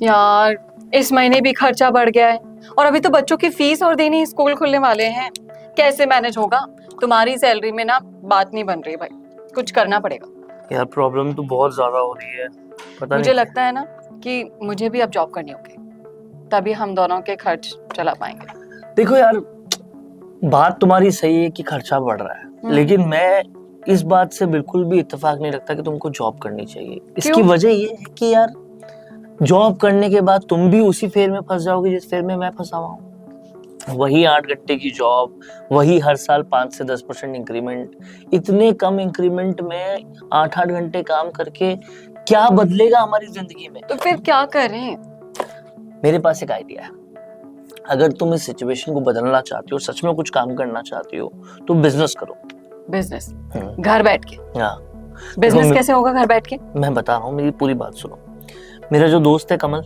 यार इस महीने भी खर्चा बढ़ गया है और अभी तो बच्चों की फीस और देनी, स्कूल खुलने वाले हैं। कैसे मैनेज होगा? तुम्हारी सैलरी में ना बात नहीं बन रही भाई, कुछ करना पड़ेगा। यार प्रॉब्लम तो बहुत ज्यादा हो रही है, पता मुझे नहीं। लगता है ना कि मुझे भी अब जॉब करनी होगी, तभी हम दोनों के खर्च चला पाएंगे। देखो यार, बात तुम्हारी सही है कि खर्चा बढ़ रहा है, लेकिन मैं इस बात से बिल्कुल भी इत्तेफाक नहीं रखता कि तुमको जॉब करनी चाहिए। इसकी वजह ये है कि यार जॉब करने के बाद तुम भी उसी फेर में फंस जाओगे जिस फेर में मैं फंसा हुआ हूँ। वही 8 घंटे की जॉब, वही हर साल 5 से 10% इंक्रीमेंट। इतने कम इंक्रीमेंट में 8-8 घंटे काम करके क्या बदलेगा हमारी जिंदगी में? तो फिर क्या करें? मेरे पास एक आइडिया है। अगर तुम इस सिचुएशन को बदलना चाहती हो, सच में कुछ काम करना चाहती हो, तो बिजनेस करो। बिजनेस? घर बैठ के? हाँ। बिजनेस कैसे होगा घर बैठ के? मैं बता रहा हूँ, मेरी पूरी बात सुनो। मेरा जो दोस्त है कमल,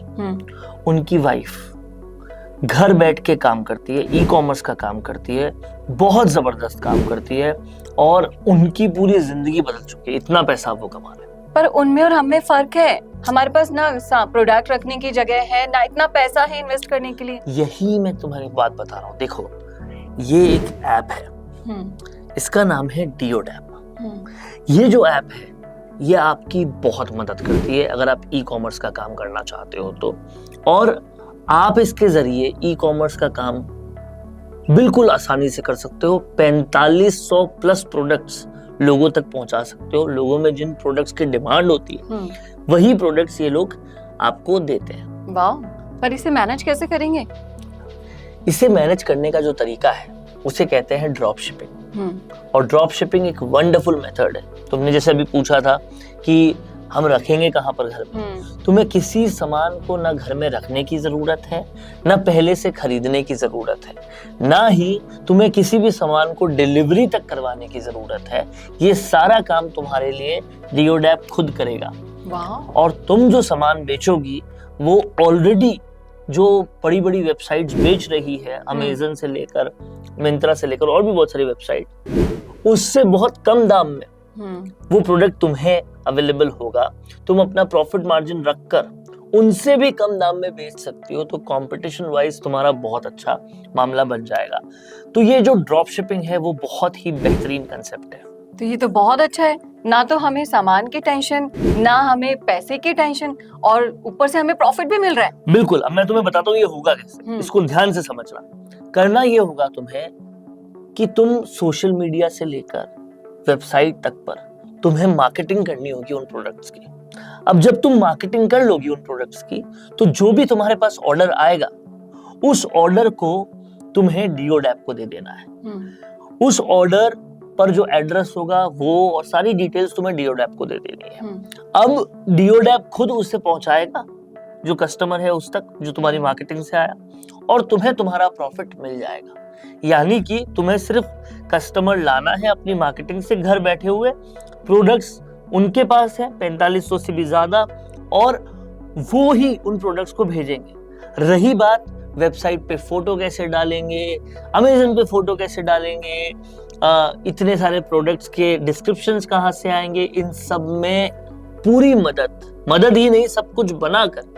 उनकी वाइफ घर बैठ के काम करती है, ई कॉमर्स का काम करती है, बहुत जबरदस्त काम करती है और उनकी पूरी जिंदगी बदल चुकी है। इतना पैसा वो कमा रहे हैं। पर उनमें और हमें फर्क है। हमारे पास ना प्रोडक्ट रखने की जगह है, ना इतना पैसा है इन्वेस्ट करने के लिए। यही मैं तुम्हारी बात बता रहा हूँ। देखो, ये एक ऐप है, इसका नाम है डियोडैप। ये जो ऐप है, ये आपकी बहुत मदद करती है अगर आप ई कॉमर्स का काम करना चाहते हो तो। और आप इसके जरिए ई कॉमर्स का काम बिल्कुल आसानी से कर सकते हो। 4500 प्लस प्रोडक्ट्स लोगों तक पहुंचा सकते हो। लोगों में जिन प्रोडक्ट्स की डिमांड होती है, वही प्रोडक्ट्स ये लोग आपको देते हैं। वाह! पर इसे मैनेज कैसे करेंगे? इसे मैनेज करने का जो तरीका है उसे कहते हैं ड्रॉप शिपिंग। और ड्रॉप शिपिंग एक वंडरफुल मेथड है। तुमने जैसे अभी पूछा था कि हम रखेंगे कहाँ पर घर में, तुम्हें किसी सामान को ना घर में रखने की जरूरत है, ना पहले से खरीदने की जरूरत है, ना ही तुम्हें किसी भी सामान को डिलीवरी तक करवाने की जरूरत है। ये सारा काम तुम्हारे लिए डियोडैप खुद करेगा। और तुम जो सामान बेचोगी वो ऑलरेडी जो बड़ी बड़ी वेबसाइट्स बेच रही है, अमेज़न से लेकर मिंत्रा से लेकर और भी बहुत सारी वेबसाइट, उससे बहुत कम दाम में वो प्रोडक्ट तुम्हें अवेलेबल होगा। तुम अपना प्रॉफिट मार्जिन रखकर उनसे भी कम दाम में बेच सकती हो, तो कंपटीशन वाइज तुम्हारा बहुत अच्छा मामला बन जाएगा। तो ये जो ड्रॉप शिपिंग है वो बहुत ही बेहतरीन कंसेप्ट है। तो ये तो बहुत अच्छा है। ना तो हमें सामान की टेंशन, ना हमें पैसे की टेंशन, और ऊपर से हमें प्रॉफिट भी मिल रहा है। बिल्कुल। अब मैं तुम्हें बताता हूँ ये होगा कैसे। इसको ध्यान से समझना। करना ये होगा तुम्हें कि तुम सोशल मीडिया से लेकर वेबसाइट तक पर तुम्हें मार्केटिंग करनी होगी उन प्रोडक्ट्स की। अब जब तुम मार्केटिंग कर लोगी उन प्रोडक्ट्स की, तो जो भी तुम्हारे पास ऑर्डर आएगा, उस ऑर्डर को तुम्हें डियोडैप को दे देना है। उस ऑर्डर पर जो एड्रेस होगा वो और सारी डिटेल्स तुम्हें डियोडैप को दे देनी है। अब डियोडैप खुद उससे पहुंचाएगा जो कस्टमर है उस तक, जो तुम्हारी मार्केटिंग से आया, और तुम्हें तुम्हारा प्रॉफिट मिल जाएगा। यानी कि तुम्हें सिर्फ कस्टमर लाना है अपनी मार्केटिंग से, घर बैठे हुए प्रोडक्ट्स उनके पास है 4500 से भी ज्यादा, और वो ही उन प्रोडक्ट्स को भेजेंगे। रही बात वेबसाइट पे फोटो कैसे डालेंगे, अमेज़न पे फोटो कैसे डालेंगे, इतने सारे प्रोडक्ट्स के डिस्क्रिप्शंस कहाँ से आएंगे, इन सब में पूरी मदद ही नहीं, सब कुछ बनाकर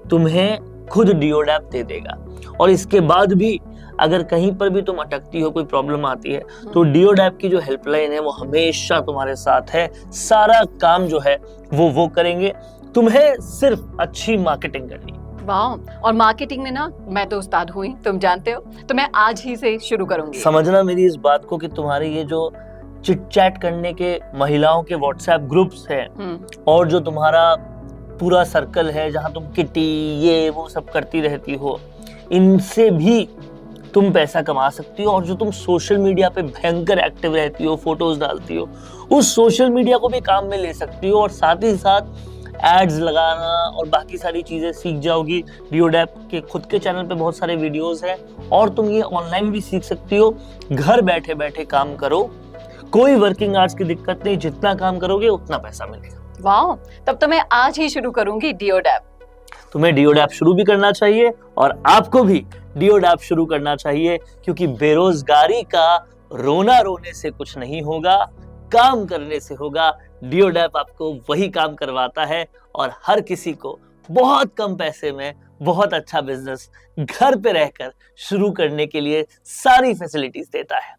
तुम्हें खुद डियोडैप दे देगा। और इसके बाद भी अगर कहीं पर भी तुम अटकती हो, कोई प्रॉब्लम आती है, तो डियोडैप की जो हेल्पलाइन है वो हमेशा तुम्हारे साथ है। सारा काम जो है वो करेंगे। तुम्हें सिर्फ अच्छी मार्केटिंग करनी है। वाह! और मार्केटिंग में ना मैं तो उस्ताद हुई, तुम जानते हो, तो मैं आज ही से शुरू करूंगी। समझना मेरी इस बात को कि तुम्हारे ये जो चिट चैट करने के महिलाओं के व्हाट्सएप ग्रुप्स है, और जो तुम्हारा पूरा सर्कल है जहां तुम किटी ये वो सब करती रहती हो, इनसे भी तुम पैसा कमा सकती हो। और जो तुम सोशल मीडिया पे भयंकर एक्टिव रहती हो, फोटोज डालती हो, उस सोशल मीडिया को भी काम में ले सकती हो, और साथ ही साथ एड्स लगाना और बाकी सारी चीजें सीख जाओगी। डियोडैप के खुद के चैनल पे बहुत सारे वीडियोस हैं, और तुम ये ऑनलाइन भी सीख सकती हो। घर बैठे बैठे काम करो, कोई वर्किंग आवर्स की दिक्कत नहीं, जितना काम करोगे उतना पैसा मिलेगा। वाह! तब तो मैं आज ही शुरू करूंगी डियोडैप। तुम्हें डियोडैप शुरू भी करना चाहिए, और आपको भी डियोडैप शुरू करना चाहिए, क्योंकि बेरोजगारी का रोना रोने से कुछ नहीं होगा, काम करने से होगा। डियोडैप आपको वही काम करवाता है और हर किसी को बहुत कम पैसे में बहुत अच्छा बिजनेस घर पे रहकर शुरू करने के लिए सारी फैसिलिटीज देता है।